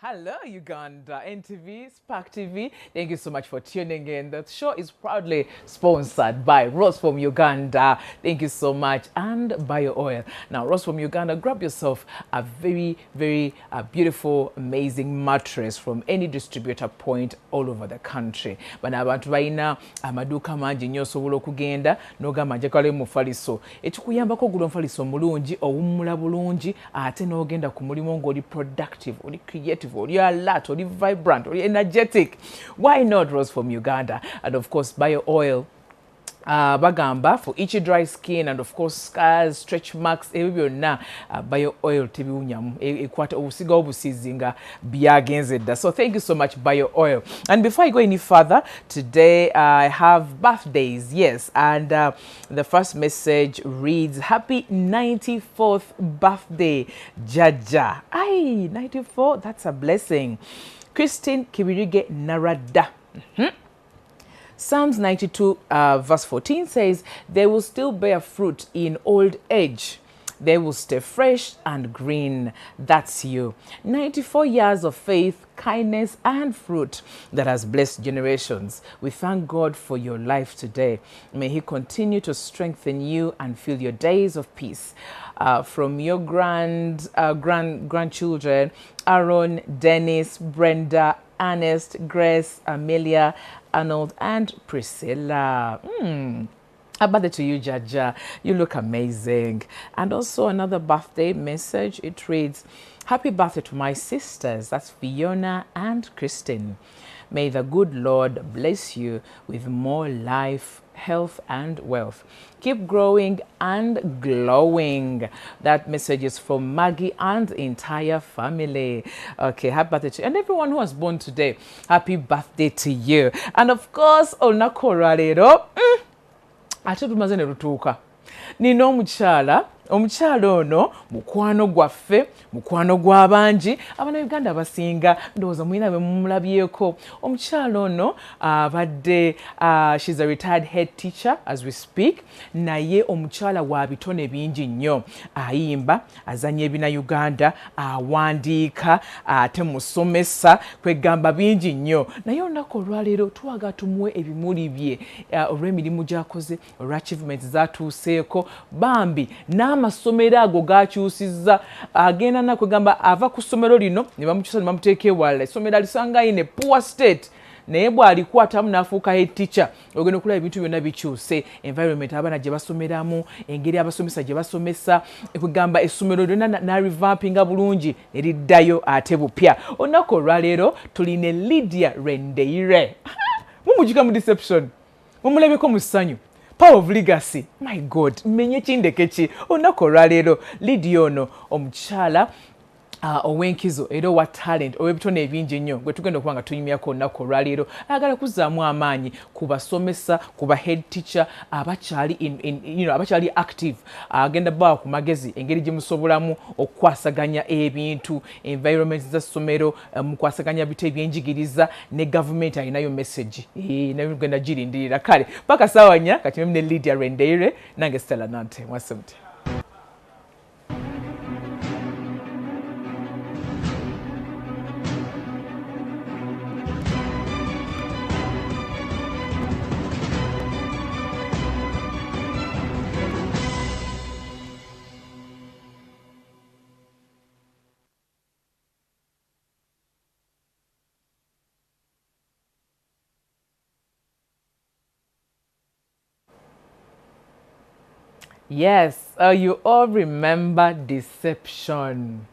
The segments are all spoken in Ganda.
Hello, Uganda, NTV, Spark TV. Thank you so much for tuning in. The show is proudly sponsored by Rose from Uganda. Thank you so much. And Bio Oil. Now, Rose from Uganda, grab yourself a very, very beautiful, amazing mattress from any distributor point all over the country. But abantu balina amaduuka mangi nnyo osobola okugenda n'ogamba nje kale mufaliso. Ekikuyambako ogula omufaliso mulungi, owummula bulungi, ate n'ogenda ku mulimu ng'oli productive, oli creative, you're alert, or you're vibrant, or you're energetic. Why not Rose from Uganda? And of course, Bio Oil. Bagamba for itchy dry skin and of course scars, stretch marks, na Bio Oil tibiunyamu ekwata obusiga obusizinga byagenzedda. So thank you so much Bio Oil. And before I go any further, today I have birthdays, yes, and the first message reads, happy 94th birthday Jaja. Ay, 94, that's a blessing. Christine Kibirige Narada. Psalms 92 verse 14 says, they will still bear fruit in old age. They will stay fresh and green. That's you. 94 years of faith, kindness, and fruit that has blessed generations. We thank God for your life today. May He continue to strengthen you and fill your days of peace. From your grandchildren, Aaron, Dennis, Brenda, Ernest, Grace, Amelia, Arnold, and Priscilla. A birthday to you, Jaja. You look amazing. And also another birthday message. It reads, happy birthday to my sisters. That's Fiona and Christine. May the good Lord bless you with more life, health, and wealth. Keep growing and glowing. That message is from Maggie and the entire family. Okay, happy birthday to you. And everyone who was born today, happy birthday to you. And of course, Onakora lero. Ate tumaze ne lutuuka. Nina omukyala ono mukwano gwaffe, mukwano gw'abangi, Abannayuganda abasinga ndowooza mulina be mumulabyeko. Omukyala ono abadde she's a retired head teacher as we speak, naye omukyala wa bitone bingi nnyo. Ayimba, azannya ebinnauganda, awandiika, ate musomesa, kwegamba bingi nnyo. Naye olunaku olwaleero twaga tumuwe ebimuli bye olw'emirimu gy'akoze, olwa achievements z'atuuseeko, bambi n'amasomero ago gakyusizza. Agenda nakwegamba ava ku ssomero lino ne bamukyusa ne bamuteeka ewalala. Essomero alisanga in a poor state. Naye bw'alikwatamu n'afuuka head teacher, ogenda okulaba ebintu byonna bikyuse. Environment abaana gye basomeramu, engeri abasomesa gye basomesa, kwegamba essomero lyonna n'arivampinga bulungi ne liddayo ate bupya. Olunaku olwaleero tuline Lydia Rwendeire. Mumugika mu deception. Mumulabeko mu ssanyu. Power of legacy. My God, menye kindeke ki. Olunaku olwaleero Lydia ono omukyala ow'enkizo era owa talent ow'ebitone ebingi ennyo gwe tugenda okuba nga tunyumyako olunaku olwaleero, ayagala kuzzaamu amaanyi ku basomesa, ku ba head teacher abakyali active. Agenda bawa ku magezi engeri gye musobolamu okukwasaganya ebintu, environment z'essomero, mukwasaganya bito ebyenjigiriza ne gavumenti alinayo message nayo genda girindirira. Kale paka ssaawa 4 kati ne Lydia Rwendeire, nange Stella Nante. Mwasuze Mutya. Yes, you all remember Deception.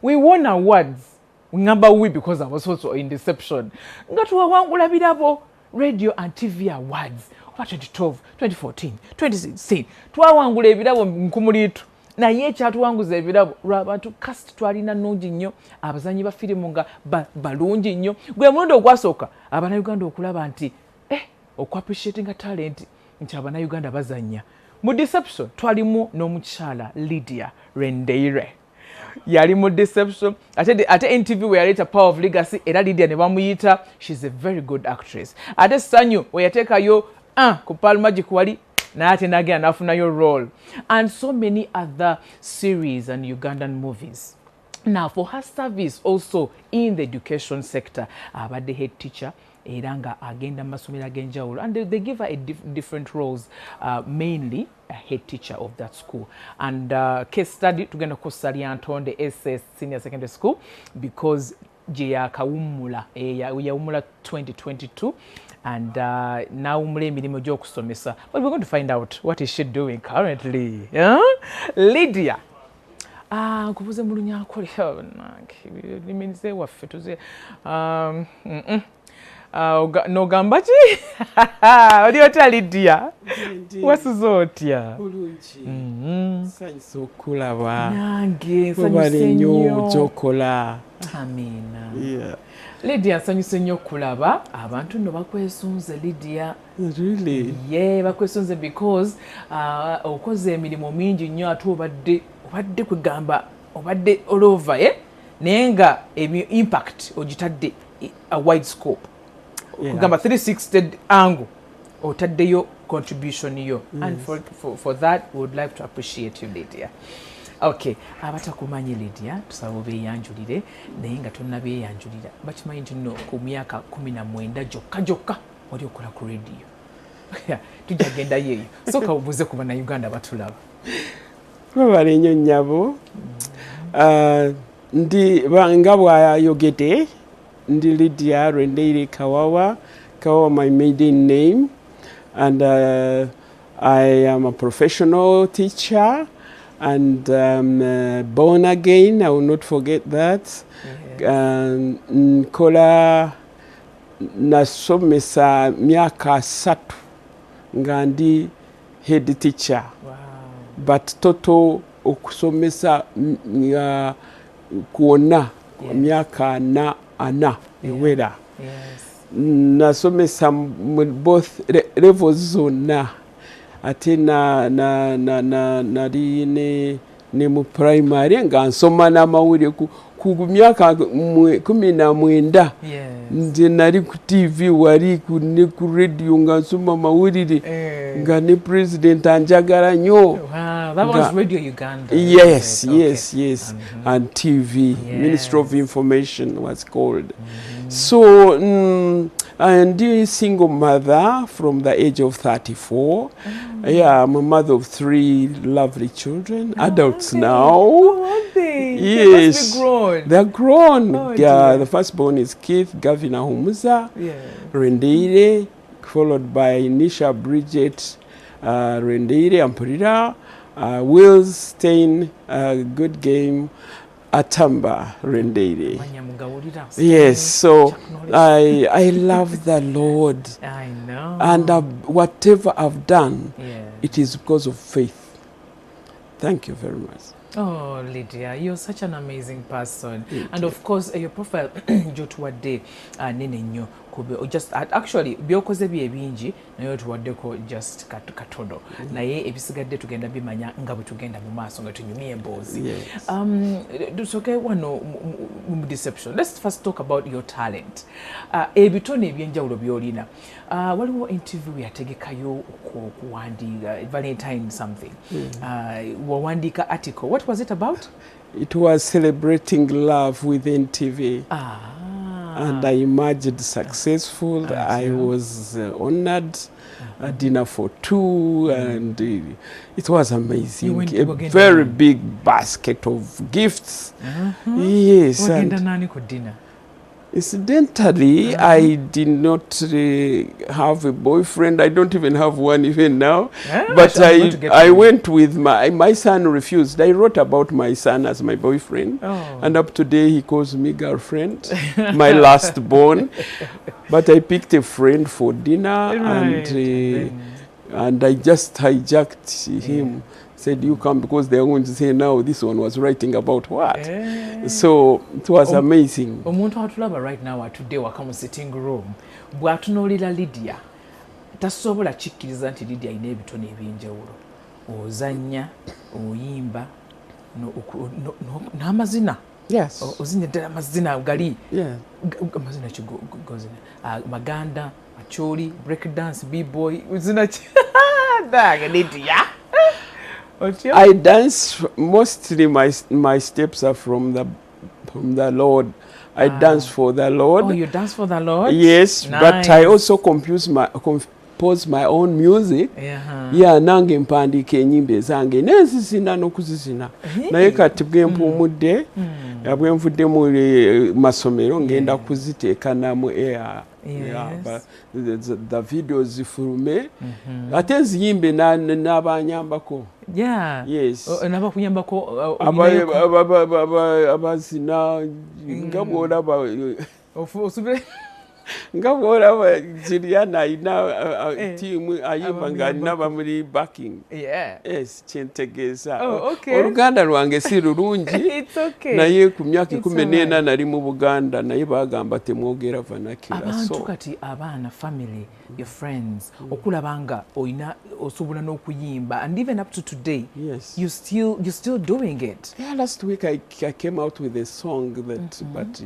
We won awards. Ngamba we because I was also in Deception. Ngatuwa wangula bidabo radio and TV awards. 2012, 2014, 2016. Twawangula ebirabo nkumulitu. Na ye kyatuwanguza ebirabo lw'abantu cast twalina nnungi nnyo, abazanyi ba firimu nga balungi nnyo. Gwe mulundi ogwasooka Abannayuganda okulaba nti okwapreciatinga talent nti Abannayuganda bazannya. Mu Deception twalimu n'omukyala Lydia Rwendeire. Yali mu Deception ate NTV we yaleeta Power of Legacy era Lydia ne bamuyita, she's a very good actress. Ate Sanyu we yateekayo ku Pearl Magic wali naate n'agenda n'afunayo role, and so many other series and Ugandan movies. Now, for her service also in the education sector, the head teacher, eranga agenda masomero ag'enjawulo, and they give her different roles, mainly a head teacher of that school. And case study tugenda kukosa Lyantonde SS Senior Secondary School, because gye yakawummula yawummula 2022, and nawummula emirimu gy'okusomesa. But we're going to find out what is she doing currently. Lydia. Kubuze mu Lunyankole nimenize waffe tuze nogamba ki oli otya Lydia wasuze otya nsanyusa okulaba nange nsanyusa nnyo ky'okola. Amina. Lydia nsanyuse nnyo okulaba abantu nno bakwesunze Lydia. Really? Yeah, bakwesunze because okoze emirimu mingi nnyo ate obadde kwegamba obadde all over naye nga impact ogitadde a wide scope. Kugamba 360 angle otaddeyo contribution yo. And for that we would like to appreciate you, Lydia. Okay, abatakumanyi Lydia tusaba obeeyanjulire naye nga tonnabeeyanjulira bakimanyi nti nno ku myaka 19 gyokka wali okola ku radio. Tujja genda yeeyo soka obuuze ku bannayuganda batulaba. Babale nnyo nnyabo. Nga bw'ayogedde ndi Lydia Rwendeire Kawawa my maiden name, and I am a professional teacher and born again. I will not forget that. Nkola nasomesa myaka 3 nga ndi head teacher. Wow. But total okusomesa kuona myaka 4 ewera. Nasomesa both levels zonna ate nali ne mu primary nga nsoma n'amawulire ku myaka 19 nze nali ku TV wali ne ku radio nga nsoma amawulire nga ne president anjagala nnyo. That was Radio Uganda. Yes, yes, yes. And TV, Ministry of Information was called. So, I'm a single mother from the age of 34. Yeah, I'm a mother of 3 lovely children, adults now. Oh, are they? Yes. They must be grown. They're grown. Oh, yeah, the firstborn is Keith Gavina Humuza Rwendeire, followed by Nisha Bridget Rwendeire Ampurira, Wills Stein, Good Game, Atamba Rwendeire. Yes, so I love the Lord. I know. And whatever I've done, it is because of faith. Thank you very much. Oh, Lydia, you're such an amazing person. And of course, your profile, Jotuwade, Nene Nyo, just actually, byokoze bingi, nayo tuwaddeko just katono. Naye ebisigadde tugenda bimanya nga bwe tugenda mu maaso nga tunyumye emboozi. Dusoke wano mu deception. Let's first talk about your talent. Ebitone ebyenjawulo byolina. Waliwo interview yategekayo okuwandiika Valentine something. Wawandiika article. What was it about? It was celebrating love within TV. And I emerged successful. I was honored. A dinner for 2, and it was amazing. A very big basket of gifts. Yes. Dinner? Incidentally, I did not have a boyfriend. I don't even have one even now. But I went with my son refused. I wrote about my son as my boyfriend. And up today he calls me girlfriend, my last born. But I picked a friend for dinner, and I just hijacked him. Said, you come because they are going to say now this one was writing about what. So it was amazing. Omuntu atulaba right now today wakamu sitting room bw'atunuulira Lydia tasobola kikkiriza nti Lydia alina ebitone ebyenjawulo. Ozannya, oyimba, n'amazina. Yes. Ozinnya ddala amazina gali. Amazina kigozina. Maganda, Macholi, breakdance, b-boy, uzina ki. Lydia. I dance mostly. My steps are from the from the Lord. I dance for the Lord. Oh, you dance for the Lord? Yes, nice. But I also compose my own music. Yeah, nange mpandika enyimba ezange nenzizina n'okuzizina. Naye kati bwe mpumudde, bwe nvudde mu masomero ngenda kuziteeka namu air. But the videos zifulume. Ate nziyimbe n'abanyambako. Yeah. Yes. N'abakunyambako abazina nga bw'olaba nga bw'olaba Juliana ayina tiimu ayimba ng'alina bamuli backing. Yes, kyentegeeza. Oluganda lwange si lulungi naye ku myaka 14 nali mu Buganda naye baagamba temwogera vernacular. Abantu kati abaana family your friends okulabanga oyina osobola n'okuyimba and even up to today you're still doing it. Yeah, last week I came out with a song that but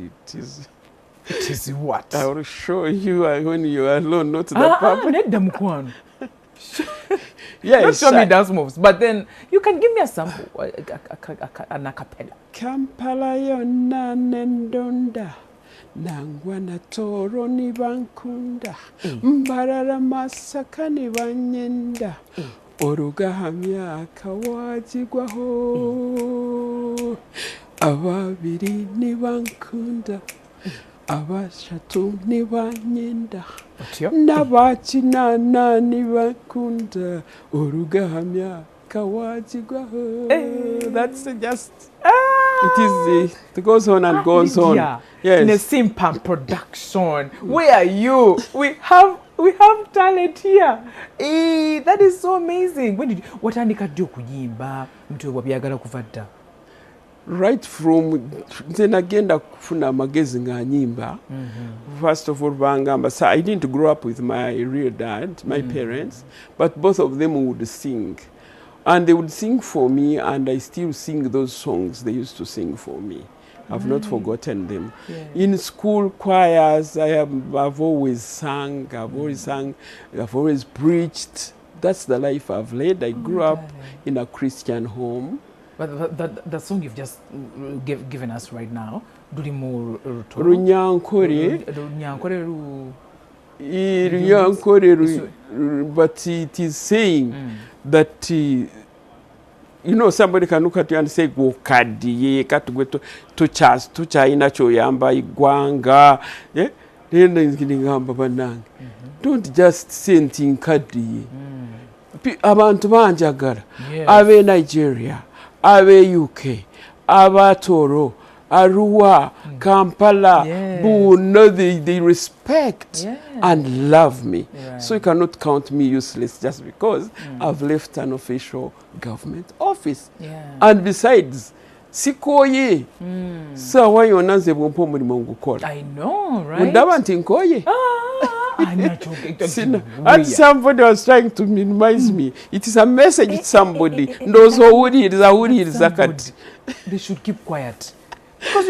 it is what? I will show you when you are alone, not the public. Yes, don't show me dance moves, but then you can give me a sample, an acapella. Kampala yonna nendonda nangwa na toro ni bankunda mbarara masaka ni banyenda orugahamya akawagirwaho ababiri ni bankunda abashatu ni banyenda n'abakinana ni bakunda orugahamya kawagirwaho. That's just it goes on and goes on. Yes. In a Simpan production. Where are you? We have talent here. That is so amazing. When did watandika dyo kuyimba mtu wabyagala kuvadda? Right from then agenda kufuna amagezi nga nyimba. First of all bangamba, so I didn't grow up with my real dad, my parents, but both of them would sing. And they would sing for me, and I still sing those songs they used to sing for me. I've not forgotten them. In school choirs, I've always sung, I've always preached. That's the life I've led. I grew up in a Christian home. But the song you've just given us right now, but it is saying that somebody can look at you and say gokadiye katugwe tuchayina choyamba igwanga ngamba banange don't just say nkadiye abantu banjagala abe Nigeria abe UK aba Toro Arua, Kampala, Buno, they respect and love me. So you cannot count me useless just because I've left an official government office. And besides, sikoye. So why you naze bompo mulimo ngukola? I know, right? Undaba nti nkoye. And somebody was trying to minimize me. It is a message to somebody. They should keep quiet. Because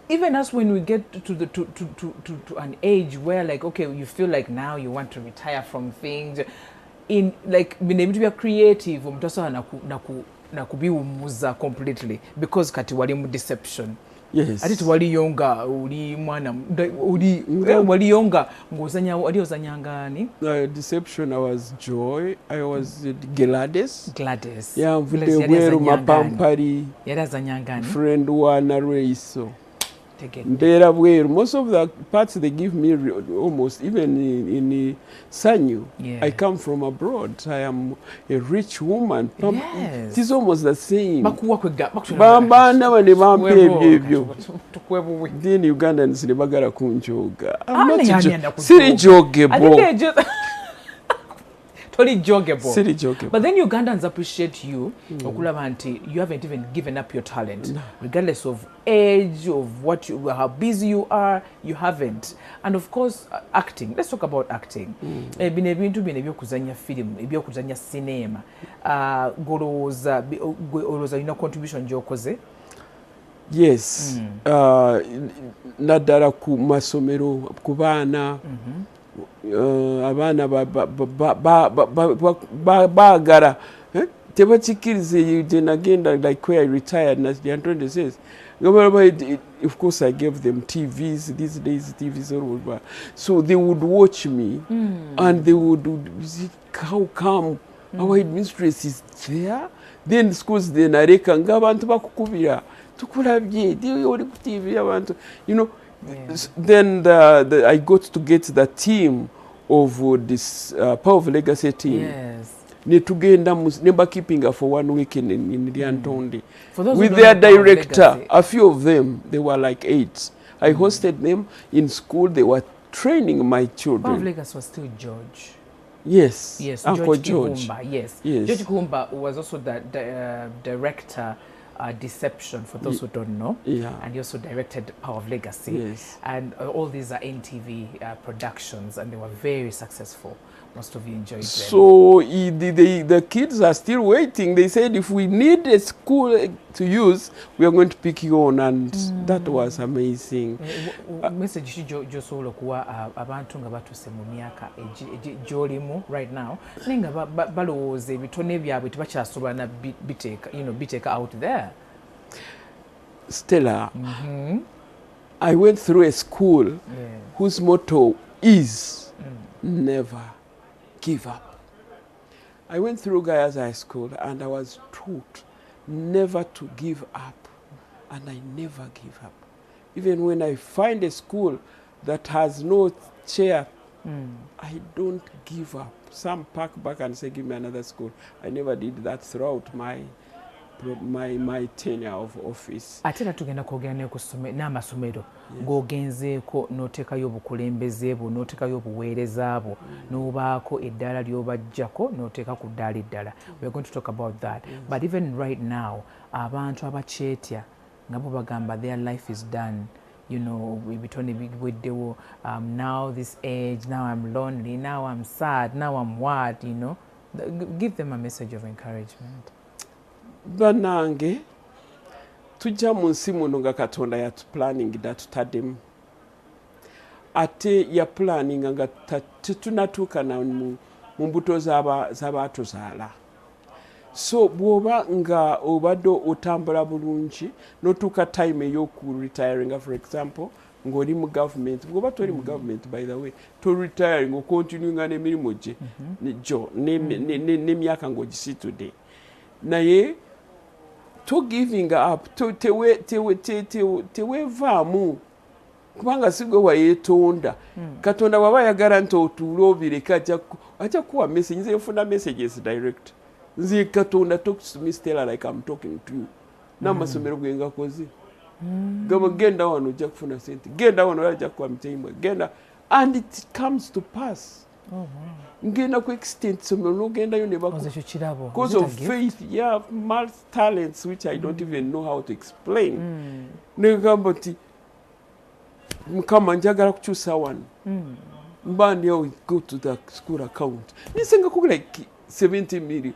even us when we get to an age where you feel like now you want to retire from things, in being able to be creative, nakubiumuza completely because kati wali mu deception. Yes. Ati wali yonga uli mwana wali yonga ngozanya wali ozanyangani. Deception, I was Joy, I was Gladys. Yeah, mvude weru mapampari. Yada zanyangani. Friend wana reiso. Mbera weru. Most of the parts they give me almost even in Sanyu. I come from abroad. I am a rich woman. Yes. It is almost the same. Then Ugandans nebagala kunjoga. I'm not silly jogeable. Totally jogeable. But then Ugandans appreciate you. You haven't even given up your talent. Regardless of age, of how busy you are, you haven't. And of course, acting. Let's talk about acting. Ebyo kuzanya film, ebyo kuzanya cinema. Goroza contribution jokoze. Yes. Nadara ku masomero ku bana. abana bagara tebachikirize then again like where I retired, as the Antonio says. Of course, I gave them TVs. These days, TVs all over. So they would watch me, and they would, how come our headmistress is there? Then schools then areka ngabantu bakukubira tukulabye oli ku TV abantu, you know. Then I got to get the team of this Power of Legacy team. Yes. Never keeping her for 1 week in Lyantonde. With their director, a few of them, they were like 8. I hosted them in school. They were training my children. Power of Legacy was still George. Yes. Yes, Uncle George. George. Yes. Yes. George Kumba was also the director. Deception, for those who don't know. Yeah. And he also directed Power of Legacy. Yes. And all these are NTV productions, and they were very successful. Most of you enjoyed them. So the kids are still waiting. They said if we need a school to use, we are going to pick you on, and that was amazing. Message josobola kuwa abantu nga batuse mu myaka gyolimu right now nenga balowooza ebitone byabwe tebakyasobola na biteeka out there. Stella, I went through a school whose motto is never give up. I went through Guyas High School and I was taught never to give up, and I never give up. Even when I find a school that has no chair, I don't give up. Some pack back and say, give me another school. I never did that throughout my tenure of office. Ate tugenda kwogera n'amasomero ng'ogenzeeko n'oteekayo obukulembeze bwo n'oteekayo obuweereza bwo n'obaako eddaala ly'obajjako n'oteeka ku ddaala eddala. We are going to talk about that. But even right now, abantu abakyetya nga bo bagamba their life is done. You know, ebitone biweddewo, now this age, now I'm lonely, now I'm sad, now I'm what, you know. Give them a message of encouragement. Banange tujja mu nsi muno nga Katonda yatuplanningira tutaddemu, ate ya planninga nga tetunatuuka mu mbuto z'abaatuzaala. So bw'oba nga obadde otambula bulungi n'otuuka time ey'okuretiringa, for example ng'oli mu government, bw'oba toli mu government by the way, toretiring okontinuinga n'emirimu gye gyo n'emyaka ng'ogisitudde, naye to giving up, tewevaamu, kubanga sigwe wayeetonda. Katonda bw'aba ayagala nti otuule obireka ajja kuwa message. Nze nfuna messages direct. Nze Katonda talks to me Stella like I'm talking to you. N'amasomero ge ngakoze. Genda wano ojja kufuna sente. Genda wano ajja kuwa miteimwe. Genda, and it comes to pass. Ngenda ku extent somero n'ogendayo ne bakuwa. Because of faith, yeah, multi talents which I don't even know how to explain. Negamba nti Mukama njagala kukyusa wano. Mbandi how go to the school account. Nisenga ku like 70 million.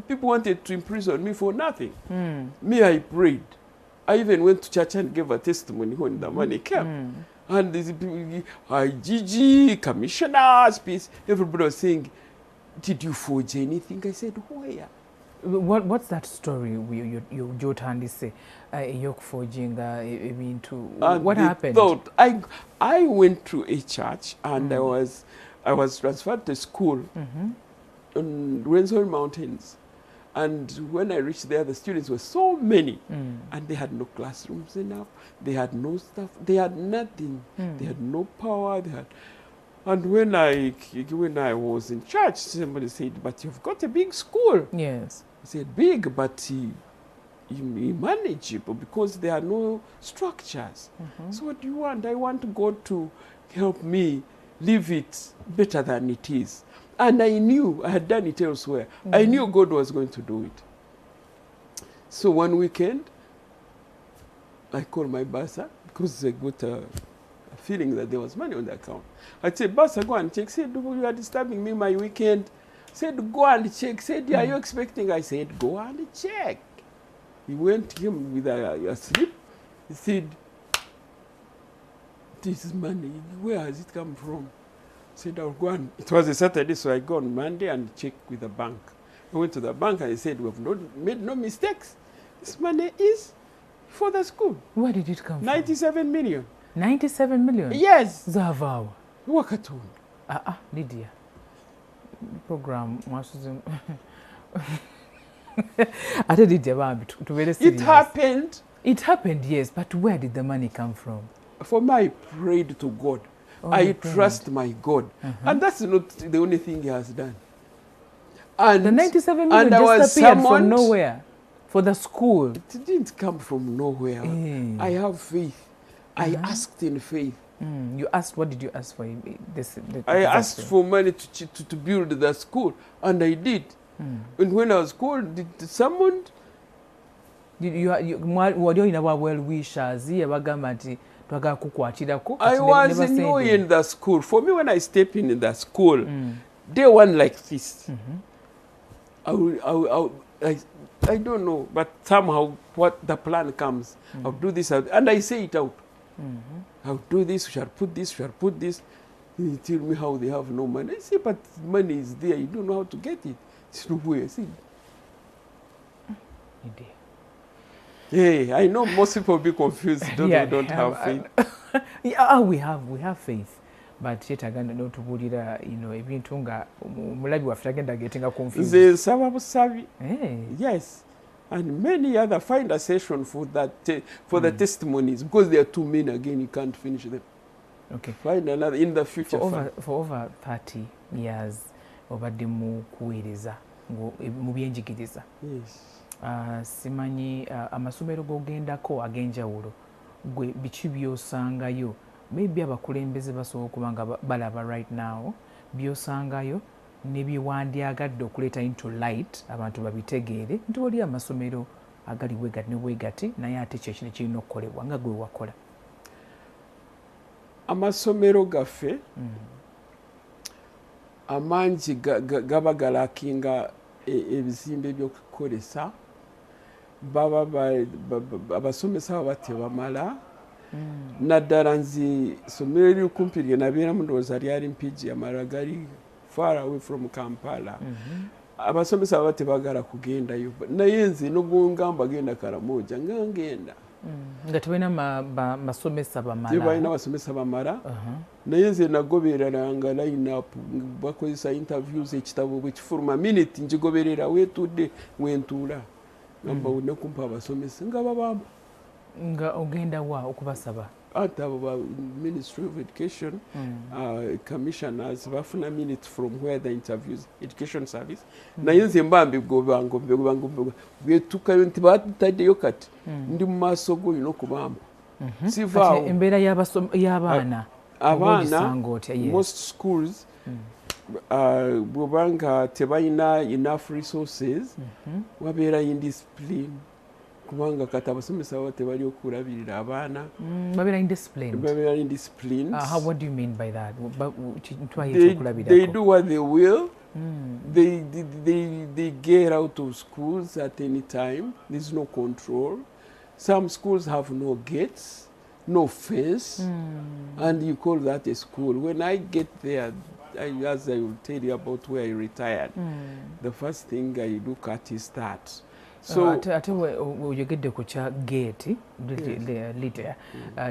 People wanted to imprison me for nothing. Me, I prayed. I even went to church and gave a testimony when the money came. And these people, Gigi, commissioners, peace, everybody was saying, did you forge anything? I said, where? What's that story you Jotandi say? You're forging into what happened? I went to a church and I was transferred to school on Rwenzori Mountains. And when I reached there, the students were so many, and they had no classrooms enough, they had no stuff, they had nothing, they had no power, they had. And when I was in church, somebody said, "But you've got a big school." Yes. I said, "Big, but manageable because there are no structures." So what do you want? I want God to help me leave it better than it is. And I knew I had done it elsewhere. I knew God was going to do it. So one weekend, I called my bursar because I got a feeling that there was money on the account. I said, "Bursar, go and check." He said, "You are disturbing me my weekend." I said, "Go and check." He said, "Are you expecting?" I said, "Go and check." He went him with a slip. He said, "This is money. Where has it come from?" I said, "I'll go and..." It was a Saturday, so I go on Monday and check with the bank. I went to the bank and I said, we have made no mistakes. This money is for the school. Where did it come from? 97 million. 97 million? Yes. Zavawa. Wakatun. Lydia. Program Mwasuze. I did it to very serious. It happened. It happened, yes, but where did the money come from? For me, I prayed to God. I trust my God. And that's not the only thing he has done. And the 97 million just appeared from nowhere for the school. It didn't come from nowhere. I have faith. I asked in faith. You asked, what did you ask for? I asked for money to build the school, and I did. And when I was called, did someone... I was new in the school. For me, when I step in the school, day one like this, I don't know, but somehow what the plan comes, I'll do this, and I say it out. I'll do this, we shall put this, we shall put this. They tell me how they have no money. I say, but money is there, you don't know how to get it. It's nowhere. I say, hey, I know most people will be confused. Don't have faith. We have faith. But yet again, not to put it, even Tunga, Mulabi was getting confused. Yes. And many other find a session for that for the testimonies, because there are too many again, you can't finish them. Okay. Find another in the future. For over 30 years, over the Mwasuze Mutya. Yes. Simanyi amasomero gogendako agenjawulo gwe biki byosangayo maybe abakulembeze basobola kubanga balaba right now byosangayo ne biwandyagadde okuleeta into light abantu babitegeere nti oli amasomero agali bwegati ne bwegati naye ate kyekino kirina okukolebwa nga gwe wakola amasomero gaffe amangi gaba galakinga ebizimbe by'okukolesa baba abasomesa baba tebamala naddala nzi somero eriri kumpi lye nabeeramu ndowooza lyali mpigi amalala gali far away from Kampala. Abasomesa baba tebagala kugendayo naye nze nogungamba genda Karamoja ngangenda nga tebalina basomesa bamala tebalina basomesa bamala naye nze nagobereranga line up bakozesa interviews ekitabo bwe kifuluma minute njigoberera wetudde wentuula ngamba wonna kumpa abasomesa nga babamba nga ogenda wa okubasaba ate abo Ministry of Education commissioners bafuna minutes from where the interviews education service naye nze mbambi gobango bwetukayo nti bataddeyo kati ndi mu maaso go olina okubamba sivaawo embeera y'abaana abaana most schools bwobanga tebalina enough resources wabeera indiscipline kubanga kati abasomesa baba tebali okulabirira abaana babeera indisciplined. What do you mean by that? They do what they will. They get out of schools at any time. There's no control. Some schools have no gates, no fence, and you call that a school. When I get there, as I will tell you about where I retired, the first thing I look at is that. So ate oyogedde ku kya gate Lydia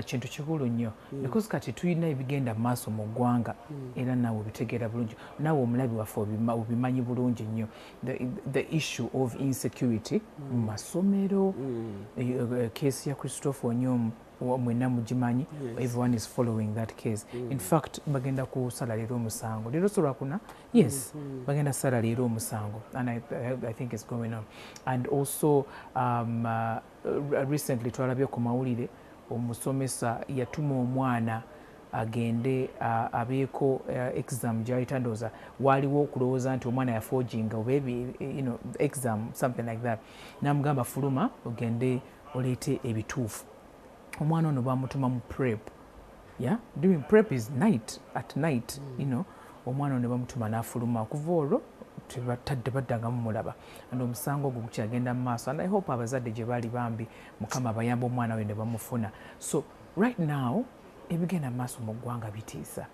kintu kikulu nnyo because kati tulina ebigenda maaso mu ggwanga era naawe obitegeera bulungi naawe omulabi waffe obimanyi bulungi nnyo the issue of insecurity mu masomero keesi ya Christopher Onyomu mwenna mugimanyi everyone is following that case in fact bagenda kusala leero omusango leero solwakuna yes bagenda sala leero omusango and I think it's going on and also recently twalabye ku mawulire omusomesa yatuma omwana agende abeeko exam gyayita ndowooza waaliwo okulowooza nti omwana yafoginga oba exam something like that namugamba fuluma ogende oleete ebituufu omwana ono bamutuma mu prep doing prep is at night omwana ono bamutuma n'afuluma okuva olwo tebatadde baddangamu mulaba and omusango ogwo gukyagenda mu maaso and I hope abazadde gye baali bambi mukama abayamba omwana we ne bamufuna so right now ebigenda mu maaso mu ggwanga bitiisa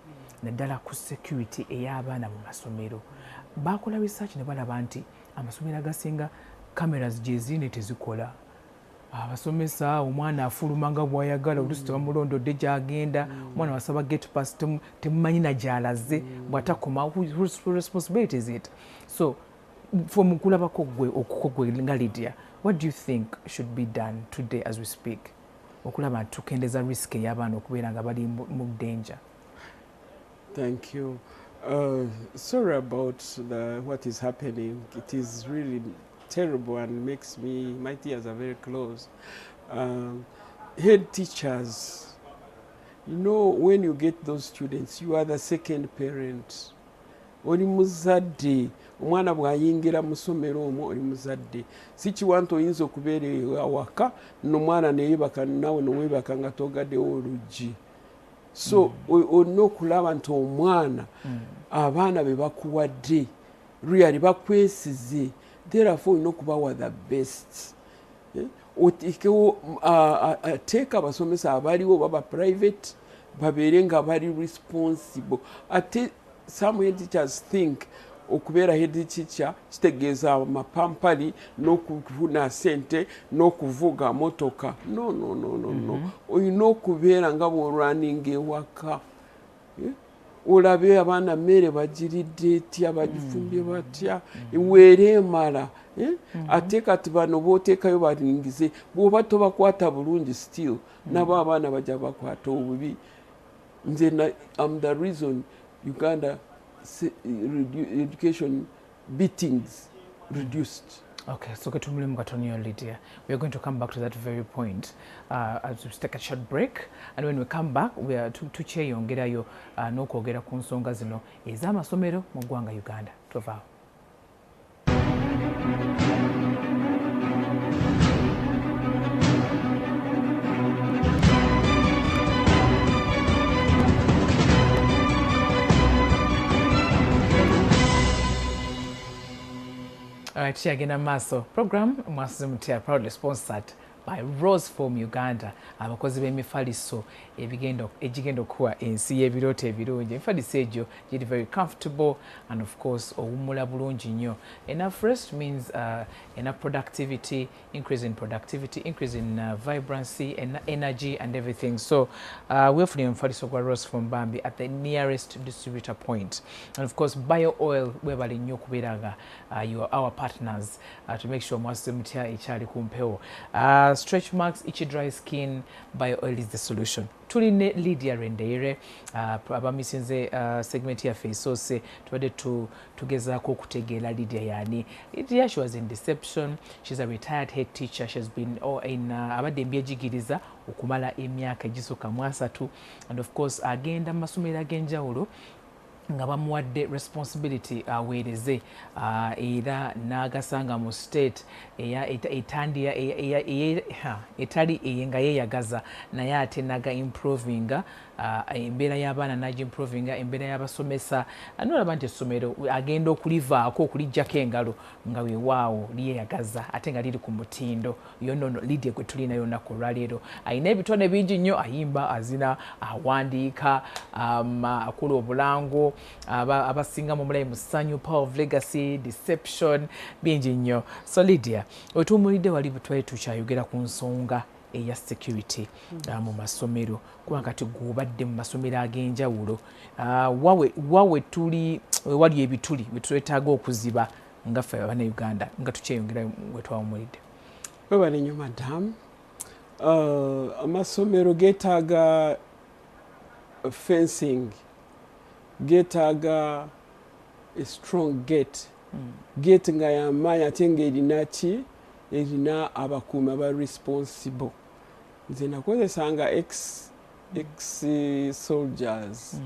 naddala ku security ey'abaana mu masomero bakola research ne balaba nti amasomero agasinga cameras gye ziri tezikola. Abasomesa omwana afuluma nga bw'ayagala oluusi tebamulondodde gy'agenda, omwana wasaba gate pass temumanyi na gy'alaze bw'atakoma. Whose responsibility is it? So from kulabako gwe nga Lydia, what do you think should be done today as we speak okulaba tukendeza risk ey'abaana okubeera nga bali mu danger? Thank you. Sorry about what is happening. It is really terrible and makes my tears are very close. Head teachers, you know, when you get those students, you are the second parent. Oli muzadde, omwana bw'ayingira mu ssomero omwo oli muzadde. Si kiwantu oyinza okubeera awaka n'omwana neyeebaka nawe noweebaka nga togaddewo oluggi. So olina okulaba nti omwana abaana be bakuwadde really bakwesize, therefore olina okubawa the best. Ateeka abasomesa abaliwo baba private babeere nga bali responsible. Ate some head teachers think okubeera head teacher kitegeeza amapampali n'okufuna ssente n'okuvuga motoka. No. Olina okubeera nga bw'olwaninga ewaka. Olabe abaana mmere bagiridde etya, bagifumbye batya, weere emala. Ate kati bano b'oteekayo balingize, bw'oba tobakwata bulungi still nabo abaana bajja bakwata obubi. Nze I'm the reason Uganda education beatings reduced. Okay, so Ketumuli Mkatonio Lydia, we are going to come back to that very point as we take a short break, and when we come back we are to chair yongerayo n'okwogera ku nsonga zino ez'amasomero mu ggwanga Uganda. Tovaawo. All right, Chiagina Maso program Mwasuze Mutya proudly sponsored by Rose Form Uganda. Abakozi b'emifaliso egigenda okuwa ensi y'ebirooto ebirungi. Emifaliso egyo giri very comfortable and of course owummula bulungi nnyo. Enough rest means enough productivity, increase in productivity, increase in vibrancy and energy and everything. So we're from emifaliso gwa Rose Form Bambi at the nearest distributor point. And of course bio oil webali nnyo okubeera you are our partners to make sure Mwasuze Mutya ekyali ku mpewo. Stretch marks, itchy dry skin, bio oil is the solution. Tuline Lydia Rwendeire abamisinze segment ya face tubadde tugezaako okutegeera Lydia yani. Lydia, she was in deception. She's a retired head teacher. She has been in abadde Ebyenjigiriza okumala emyaka egisukka mu 3, and of course agenda mu masomero ag'enjawulo nga bamuwadde responsibility aweereze era n'agasanga mu state etali nga yeeyagaza naye ate naga improvinga embeera y'abaana naga improvinga embeera y'abasomesa nolaba nti essomero agenda okulivaako okulijjako engalo nga weewaawo lyeyagaza ate nga liri ku mutindo yonono Lydia gwe tulina yonnaku olwaleero ayina ebitone bingi nnyo, ayimba, azina, awandiika, akola obulango, abasinga mu mulayi musanyu, power of legacy, deception, bingi nnyo. So Lydia, wetuwummulidde wali bwe tukyayogera ku nsonga eya security mu masomero kuba kati gubadde mu masomero ag'enjawulo wawe tuli wali ebituli betwetaaga okuziba nga ffe Abannayuganda nga tukyeyongera wetwawummulidde. Webale nnyo madamu. Amasomero geetaaga fencing, geetaaga a strong gate. Gate nga yamaanyi ate ng'erina ki? Erina abakuumi aba responsible. Nze nakozesanga ex soldiers.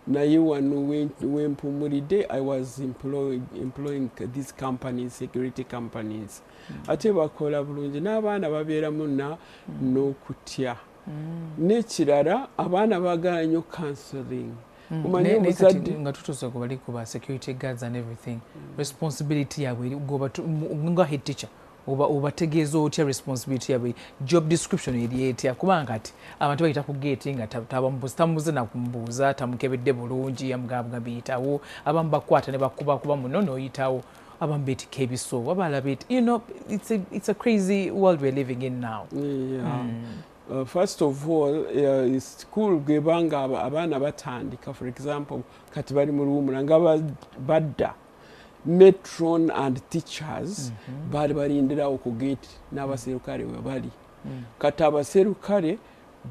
Naye wano wempumulidde I was employing these companies, security companies. Ate bakola bulungi n'abaana babeeramu n'okutya. N'ekirala abaana baagala nnyo counseling. Nga tutuuse ku bali ku ba security guards and everything. Responsibility yabwe nga head teacher obategeeza otya responsibility yabwe, job description eri etya kubanga kati abantu bayita ku gate nga tamubuze na kumbuuza tamukebedde bulungi yamugambga biyitawo abamu bakwata ne bakuba muno n'oyitawo abambeetika ebiso wabala beet, you know, it's a crazy world we're living in now. First of all, school gebanga abana batandika, for example, kati bali mu luwumula nga badda matron and teachers bali balindirawo ku gate n'abaserukale we bali. Kati abaserukale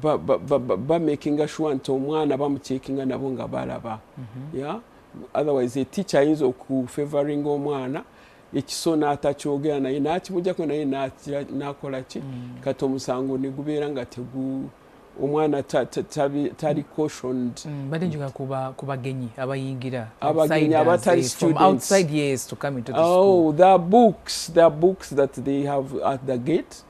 ba making sure nti omwana bamucheckinga nabo nga balaba. Otherwise a teacher ayinza okufavoring omwana ekisona atakyogera naye nakimujjako naye nakola ki kati omusango ne gubeera nga omwana tali cautioned. But njuga kubagenyi abayingira abatali from outside years to come into the school. Oh, there are books that they have at the gate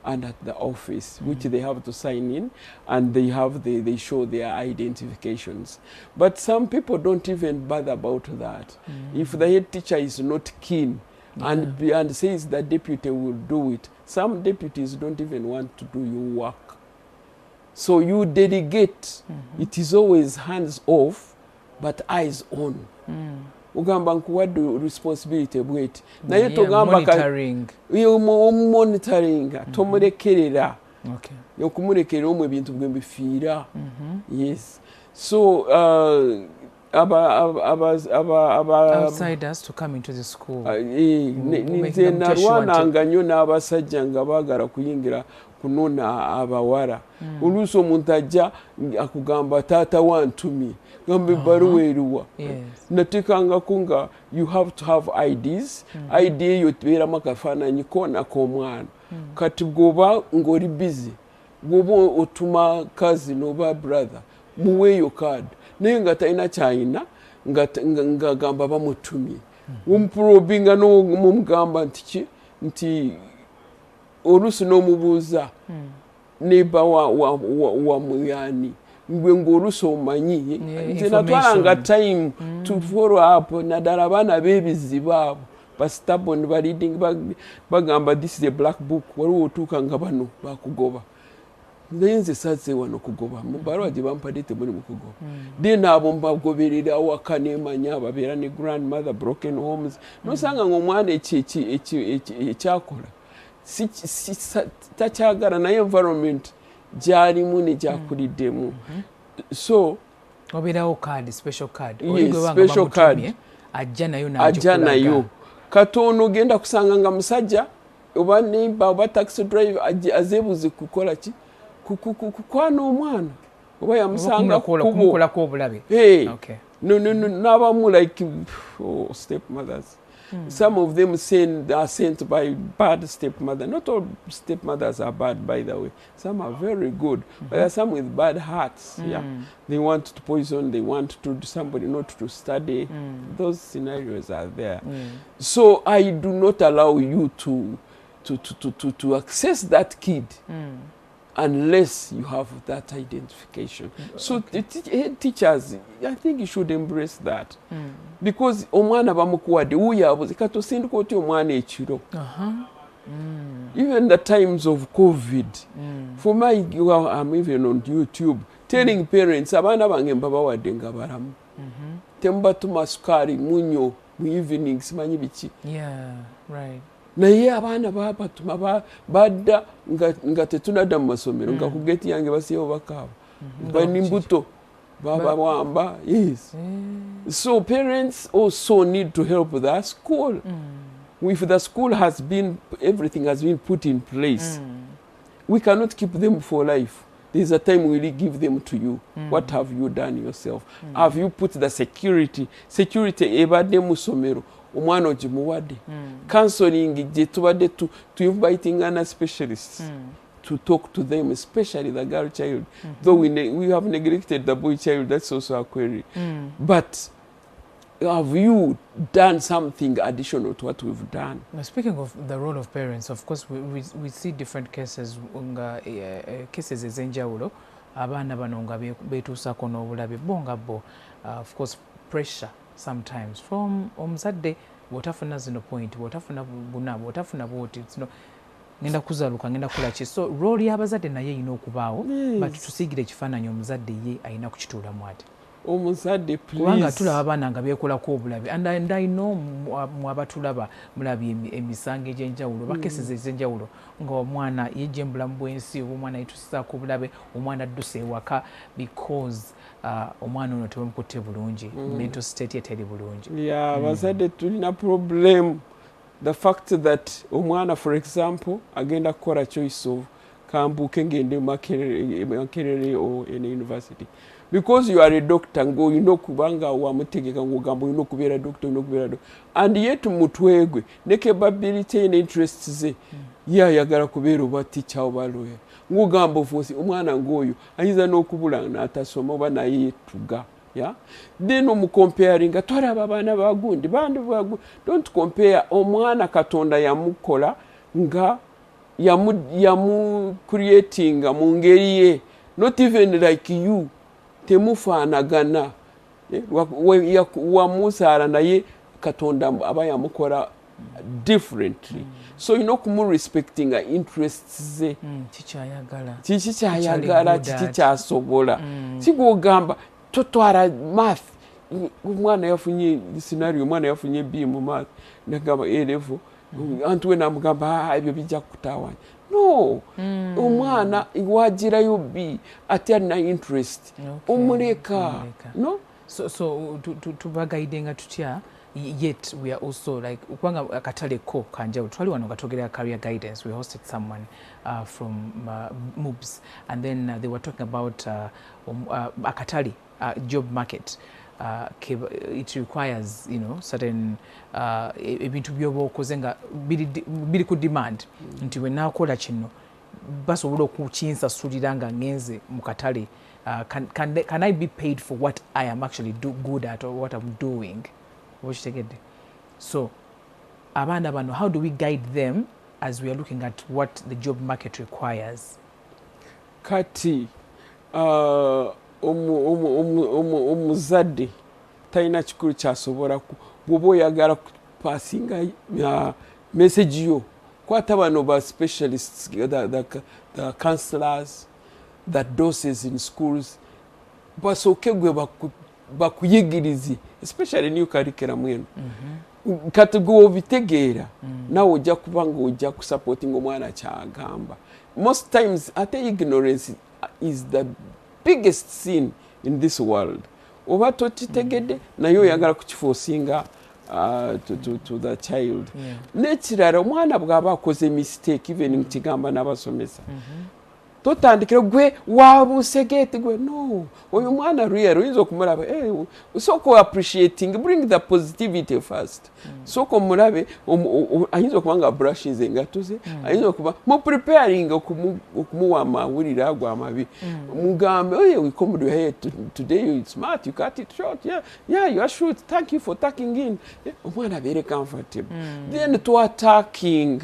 and at the office, which they have to sign in, and they show their identifications. But some people don't even bother about that. If the head teacher is not keen and says the deputy will do it, some deputies don't even want to do your work. So you delegate. It is always hands off, but eyes on. Ugamba nkuwadde responsibility bweti naye togamba monitoring tomulekerera okumulekerera omwe ebintu bwe bifiira. Yes, so outsiders to come into the school. Nze narwananga nnyo n'abasajja nga baagala kuyingira kunona abawala. Oluusi omuntu ajja akugamba taata wantumye gambe ebbaluwa eruwa. Nateekangako nga you have to have IDs. ID eyo tubeeramu akafaananyi koona k'omwana. Kati bw'oba ng'oli busy, bw'oba otuma cousin oba brother muweeyo card naye nga talina kyayina nga gamba bamutumye. Omuprobinga n'omugamba nti oluusi n'omubuuza neighbor wa muyani ngwe ng'oluusi omanyi nze natwalanga time to follow up naddala abaana b'ebizibu abo bastabon bareading bagamba this is a black book waliwo otuuka nga bano bakugoba naye nze sazze wano kugoba mu bbaluwa gye bampadde temuli mu kugoba. Then abo mbagoberera awaka neemanya ababeera ne grandmother broken homes nosanga ng'omwana ekyakola takyagala naye environment gyalimu ne gyakuliddemu. So obeerawo card, special card. Special card ajja nayo katono ogenda kusanga nga musajja oba neighbor oba taxi driver azeebuze kukola ki kukwana omwana oba yamusanga kumukolako obulabe. N'abamu like stepmothers. Some of them are sent by bad stepmother. Not all stepmothers are bad, by the way. Some are very good, but there are some with bad hearts. They want to poison, they want to somebody not to study. Those scenarios are there. So I do not allow you to access that kid unless you have that identification. So the teachers, I think you should embrace that. Because omwana bamukuwadde uyabuze katosindika oti omwana ekiro. Even the times of COVID, for my, I'm even on YouTube telling parents abaana bange mbabawadde nga balamu. Tembatuma sukari munyo mu evening simanyi biki. Naye abaana babatuma badda nga tetunadda mu masomero nga ku geti yange basiyewo bakaaba bani mbuto babawamba. Yes. So parents also need to help the school. If the school has been, everything has been put in place, we cannot keep them for life. There's a time we will give them to you. What have you done yourself? Have you put the security ebadde mu somero omwana ogimuwadde? Counseling gye tubadde inviting an specialists to talk to them, especially the girl child. Though we have neglected the boy child, that's also a query. But have you done something additional to what we've done? Now, speaking of the role of parents, of course, we see different cases. Cases ezenjawulo abaana bano nga betuusako n'obulabe bonga bo. Of course, pressure sometimes from omuzadde bw'otafuna zino point, bw'otafuna buna, bw'otafuna bwoti, ngenda kuzaluka, ngenda kukola ki. So role y'abazadde naye erina okubaawo, but tusiigire ekifaananyi omuzadde ye alina kukituulamu ate. omuzadde kubanga tulaba abaana nga beekolako obulabe and I know mwabatulaba mulabye emisango egy'enjawulo bakeseza ez'enjawulo ng'omwana yejja mu bulamu bw'ensi oba omwana yetusizaako obulabe omwana adduse ewaka because omwana ono tebamukutte bulungi mental state ye teri bulungi. Abazadde tulina problem the fact that omwana for example agenda kukola choice of kambuke ngende Makerere or in university because you are a doctor ngo yino kubanga wamutegeka ngo gambo yino kubeera doctor and yet mutwegwe ne capability and interests ze yagala kubeera oba teacher oba lawyer ngo gambo fosi omwana ngoyo ayiza n'okubula n'atasoma oba naye tuga. Then comparing atwala abana bagundi bandi bagu don't compare omwana katonda yamukola nga yamu creating mu ngeri ye not even like you temufaanagana wamusaala naye katonda aba yamukola differently so you know kumu respecting interests ze kikyayagala kikyasobola kigogamba totwara math umwana yafunye scenario umwana yafunye B mu math nagamba A level antwe namugamba ebyo bijja kutawanya no umwana wagirayo B ati na interest umuleka no so to bagaidinga tutya yet we are also like kwanga akatale ko kanjawo twali wano katogera career guidance we hosted someone from MUBS and then they were talking about akatale job market it requires certain ebintu byoba okoze nga biri ku demand nti we nakola kino basobola okukinsasulira nga ngenze mu katale can I be paid for what I am actually good at or what I'm doing. So abana bano, how do we guide them as we are looking at what the job market requires? Kati omuzadde talina kikulu kyasobola bw'oba oyagala kupasinga message yo kwata bano ba specialists the counselors the doses in schools basooke gwe bakuyigirize especially new curriculum eno kati gwe obitegeera nawe ojja kubanga ojja kusupporting omwana kyagamba. Most times ate ignorance is the biggest sin in this world. Oba tokitegedde naye oyagala kukiforcinga to the child. Nekirala omwana bw'aba akoze mistake even nkigamba n'abasomesa totandikira gwe wabusegete gwe no oyo mwana real oyinza okumulaba soko appreciating bring the positivity first soko mulabe ayinza okubanga brushes engato ze ayinza okuba mu preparing okumuwa amawulire ago amabi mugambe we come to here today you smart you cut it short yeah you are short thank you for tucking in omwana very comfortable then to attacking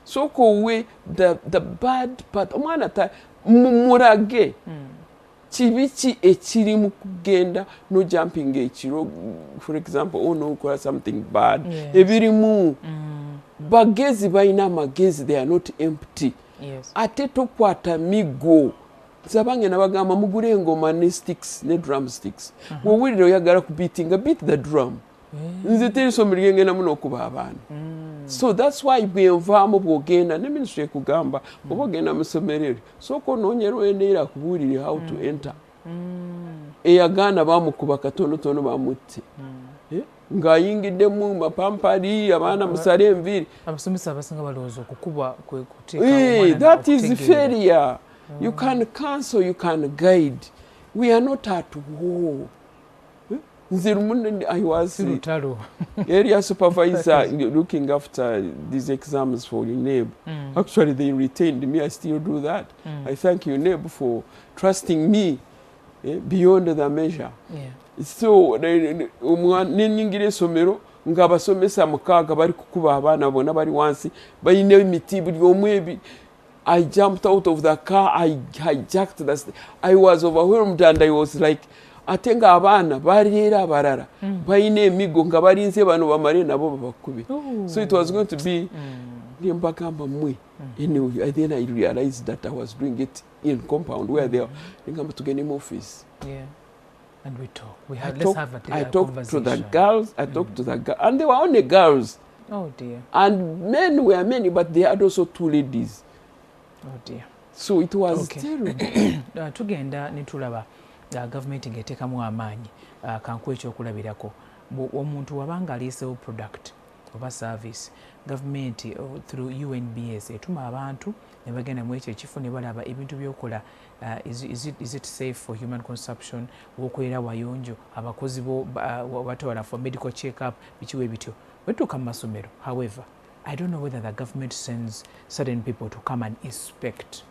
soko we the bad part omwana ta mumurage kibiki ekiri mu kugenda no jumping ekiro for example no ukola something bad ebirimu bagezi bayina amagezi they are not empty ate tokwata migo zabange nabagamba mugure engoma ne sticks ne drumsticks wowulira oyagala kubeatinga beat the drum nze teri someri ngena muno kuba abana so that's why bwenvaamu bwogenda ne ministry kugamba obogenda musomerere soko nonyero enera kubulire how to enter eyagana bamukuba katono bamutte ngayingidde mu mapampali abana musale enviri abasomesa abasinga balowooza okukuba kwe kuteeka that is failure. You can counsel, you can guide. We are not at war. I was area supervisor looking after these exams for UNEB. Actually, they retained me. I still do that. I thank UNEB for trusting me beyond the measure. So, ningire somero ngabasomesa mukaga bari kukuba abana bona bari wansi bayine imiti buri omwe. I jumped out of the car. I hijacked I was overwhelmed and I was like, atenga abana barira barara bayine emigo nga barinze bano bamare nabo babakubi. So it was going to be nimbagamba mwe. Anyway, then I realized that I was doing it in compound where they are ngamba tugene mu office. And we talk. Let's have a conversation. I talked to the girls. I talked to the girls, and they were only girls. Oh dear. And men were many, but they had also 2 ladies. Oh dear. So it was terrible. Tugenda nitulaba government ng'eteekamu amaanyi kanku ekyokulabirako omuntu wabanga aliisewo product oba service government through UNBS etuma abantu ne bagenda mu ekyo ekifo ne balaba ebintu by'okola is it safe for human consumption w'okolera wayonjo abakozi bo batwala for medical check-up bikiwe bityo wetuuka mu masomero. However, I don't know whether the government sends certain people to come and inspect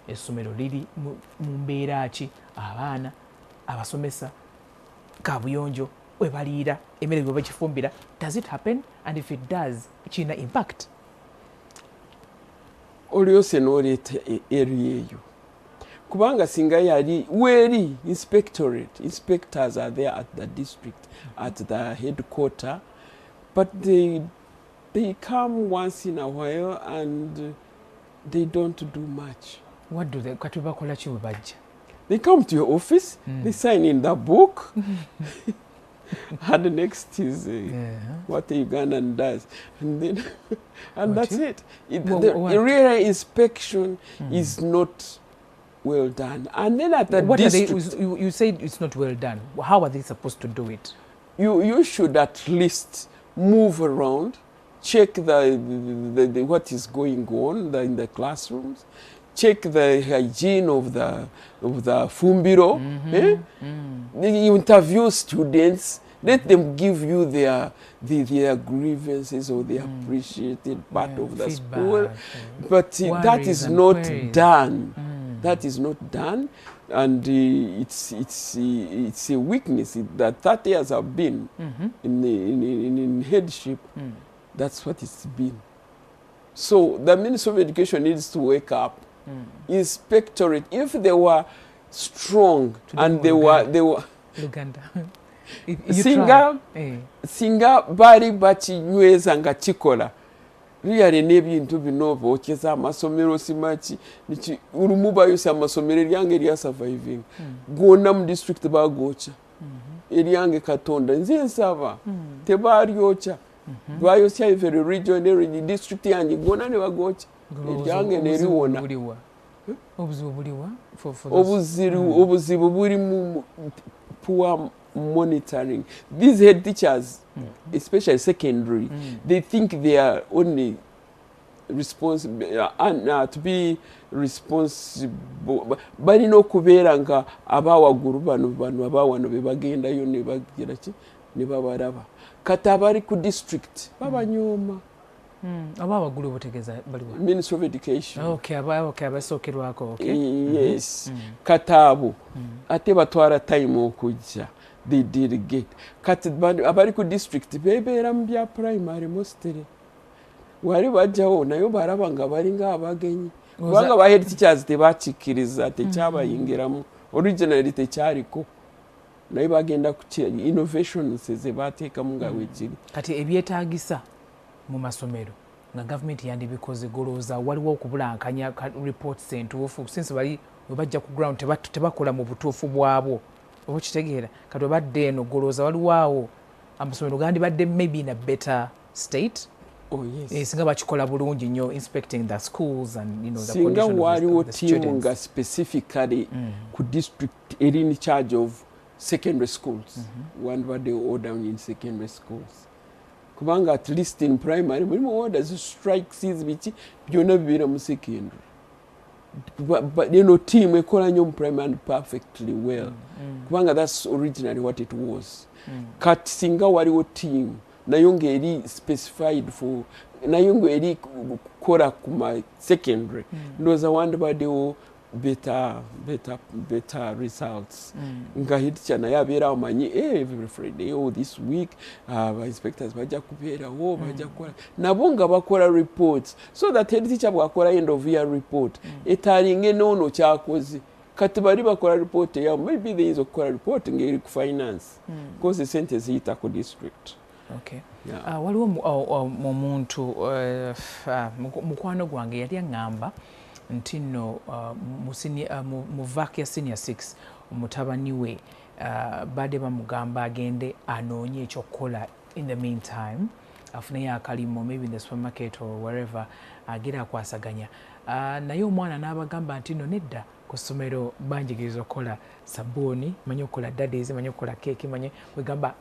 essomero liri mu mbeera ki abaana abasomesa kabuyonjo webaliira emmere bwe bakifumbira. Does it happen? And if it does, kirina impact? Oliose n'oleeta eri eyo kubanga singa yali weeri inspectors are there at the district, at the headquarter, but they come once in a while and they don't do much. What do they kati bakola ki bwe bajja? They come to your office, they sign in the book, and the next is what the Ugandan does, and then that's it. The real inspection is not well done. And then at the district, you said it's not well done. How are they supposed to do it? You should at least move around, check the what is going on in the classrooms, check the hygiene of the fumbiro. You interview students, let them give you their grievances or their appreciated part of the school. But that is not done. That is not done, and it's a weakness that 30 years have been in headship. That's what it's been. So the Ministry of Education needs to wake up. Inspectorate, if they were strong and they were Uganda. singa bali bakinyweza nga kikola really n'ebintu bino bookeza amasomero simaki olumu bayusa amasomero eryange erya surviving gonna mu district bagoocha eryange Katonda nze nsaba tebaryokya bayosya every region every district yange gonna ne bagoocha eryange neriwona obuzibu buli mu poor monitoring. These head teachers, especially secondary, they think they are only responsible to be responsible. Bali no kubeera nga abawaguru bano abawano bebagendayo ne bagira ki ne babaraba kati abali ku district babanyoma. Abawagulu botegeza baliwa Ministry of Education. Okay, abasokerwako. Okay. Yes. Katabu ate batwara time okujja. They did get kati abali ku district bebeera mu bya primary mostly wali bajjawo nayo baraba nga bali nga abagenyi kubanga ba head teachers tebakikiriza tekyabayingiramu originally tekyaliko nayo bagenda ku innovations zebateekamu nga wekiri kati ebyetaagisa mu masomero nga government yandibikoze golooza waliwo okubulankanya reports entuufu since bali bajja ku ground tebakola mu butuufu bwabwo okitegeera kati obadde eno golooza waliwaawo amasomero gandibadde maybe in a better state. Oh yes. Singa bakikola bulungi nnyo inspecting the schools and the condition of the students. Waliwo team nga specifically ku district eri in charge of secondary schools. One badde order in secondary schools. Kubanga at least in primary mulimu orders strikes biki byonna bibeera mu secondary. But team ekola nnyo mu primary perfectly well. Kubanga that's originally what it was. Kati singa waliwo team nayo ng'eri specified for nayo ng'eri kukola ku ma secondary ndowooza wandibaddewo better results. Nga teacher naye abeera amanyi every Friday this week inspectors bajja kubeerawo bajja kukola nabo nga bakola reports so that head teacher bwakola end of year report etaalinge noono kyakoze kati bali bakola report yawo maybe they is okukola report ng'eri ku finance because sente ziyita ku district. Okay. Waliwo omuntu mukwano gwange yali aŋŋamba nti nno mu vac ya senior 6 omutabani we badde bamugamba agende anoonye ekyokukola in the meantime afuneyo akalimo maybe in the supermarket or wherever agera akwasaganya naye omwana n'abagamba nti no nedda ku ssomero banjigiriza okukola sabbuuni manyi okukola daddies manyi okukola keeki manyi wegamba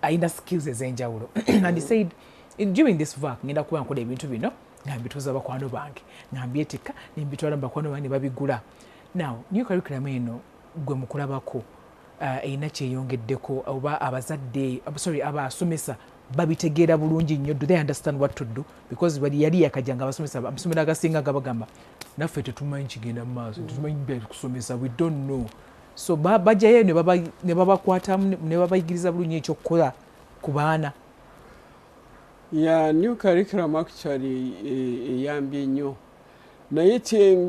ayina skills ez'enjawulo and he said during this work ngenda kuba nkola ebintu bino nga mbituuza bakwano bange nga mbyetikka ne mbitwala mu bakwano bange ne babigula. Now new curriculum eno gwe mukulabako erina kyeyongeddeko oba abazadde abasomesa babitegeera bulungi nnyo, do they understand what to do? Because yali yakajja nga abasomesa amasomero agasinga gabagamba naffe tetumanyi kigenda mu maaso tetumanyi kusomesa, we don't know. So bajjayo ne babakwatamu ne babayigiriza bulungi ekyokukola ku baana. Yeah, new curriculum actually eyambye nnyo naye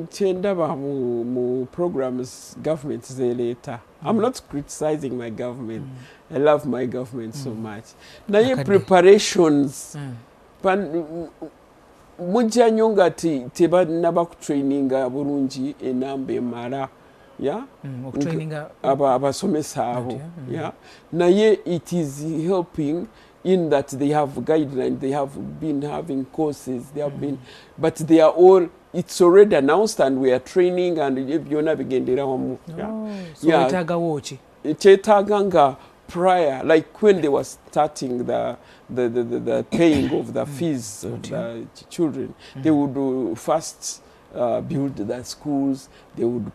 kyendaba mu programs government zeeleeta. I'm not criticizing my government. I love my government so much. Naye preparations mujja nnyo nga tebanaba kutraininga bulungi enamba emala abasomesa abo. Naye it is helping in that they have guidelines, they have been having courses, they have been, but they are all, it's already announced and we are training and byonna bigendera wamu. So etaga wochi kyetaaga nga prior, like when they were starting the paying of the fees of the children, they would first build the schools. They would,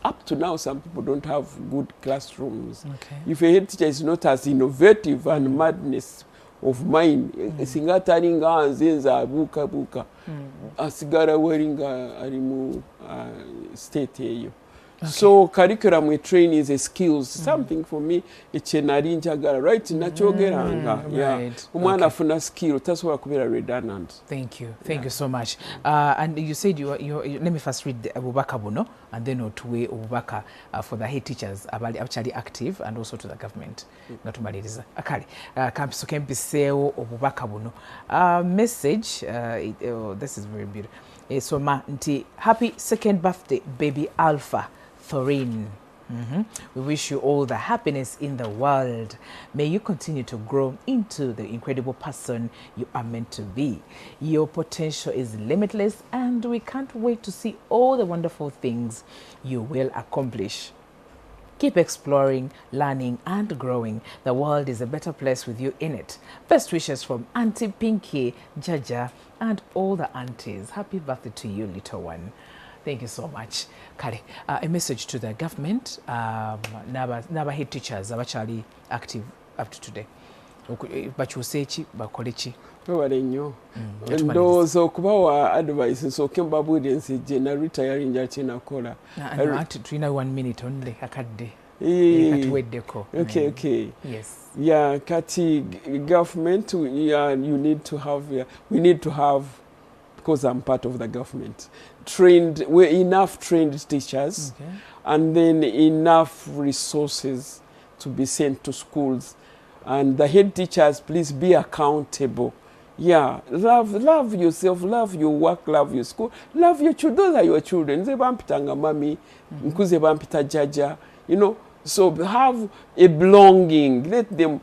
up to now, some people don't have good classrooms. If a head teacher is not as innovative and madness of mind, singa talinga anzenza buka asigara weringa alimu state eyo. So curriculum we train is a skills, something for me ekyenali njagala right nakyogeranga omwana afuna skill tasobola kubeera redundant. Thank you so much. And you said you let me first read the obubaka buno and then otuwe obubaka for the head teachers abali actually active and also to the government natumaliriza akali kampiso kempiseewo obubaka buno message this is very beautiful. Soma nti happy second birthday baby Alpha Thorin. We wish you all the happiness in the world. May you continue to grow into the incredible person you are meant to be. Your potential is limitless and we can't wait to see all the wonderful things you will accomplish. Keep exploring, learning and growing. The world is a better place with you in it. Best wishes from Auntie Pinky, Jaja and all the aunties. Happy birthday to you, little one. Thank you so much. Kale, a message to the government, naba head teachers abachali active up to today. Bakyuse ki bakole ki? Wewale nnyo. Ndowooza okubawa advice nsooke mbabuulire nsijje na retiring jakinakola. Tulina 1 minute only akadde. Katuweddeko. Okay. Yes. Yeah, kati government, you need to have, we need to have, because I'm part of the government, enough trained teachers, and then enough resources to be sent to schools. And the head teachers, please be accountable. Yeah, love yourself, love your work, love your school, love your children. Those are your children. Nze bampitanga mami, nkuze bampita jaja, you know. So have a belonging. Let them.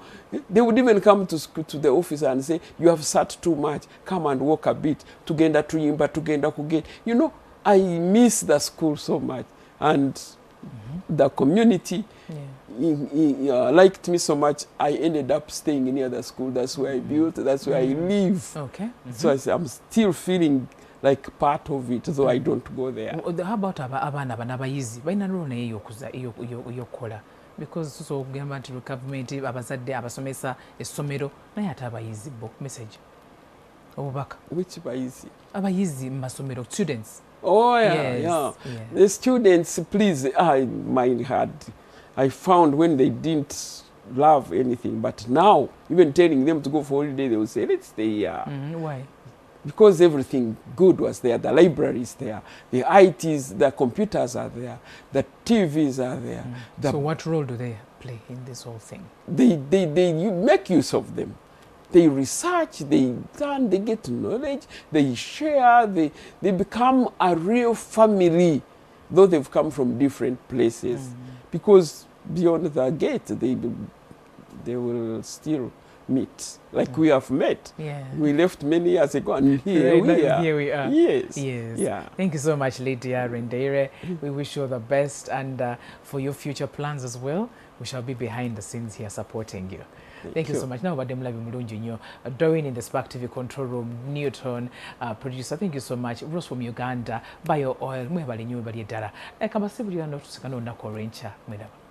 They would even come to school, to the office and say, "You have sat too much. Come and walk a bit. Tugenda tuyimba, tugenda kuget." You know, I miss the school so much, and the community liked me so much. I ended up staying near the school. That's where I built. That's where I live. Okay. So I'm still feeling like part of it, though I don't go there. How about abana banabayizi? Baina role naye yokukola because so gamba nti government abazadde abasomesa essomero naye ate abayizi bo message obubaka. Which bayizi? Abayizi mu masomero, students. Oh yeah. The students, please, my heart. I found when they didn't love anything, but now even telling them to go for holiday, they will say, "Let's stay here." Why? Because everything good was there. The library is there, the ITs, the computers are there, the TVs are there. So what role do they play in this whole thing? You make use of them. They research, they learn, they get knowledge, they share, they become a real family, though they've come from different places. Because beyond the gate, they will still meet. Like we have met. Yeah. We left many years ago and here we are. Here we are. Yes. Yes. Yeah. Thank you so much, Lydia Rwendeire. We wish you all the best, and for your future plans as well. We shall be behind the scenes here supporting you. Thank you so much. Now, Badem Lavi Mulunji Nyo, Doreen in the Spark TV control room, Newton, producer. Thank you so much. Rose from Uganda, Bio Oil, Mwebali Nyo Bali Dara. Ekamba Sibuli Ano Tusikano Nako Rencha, Mwedaba.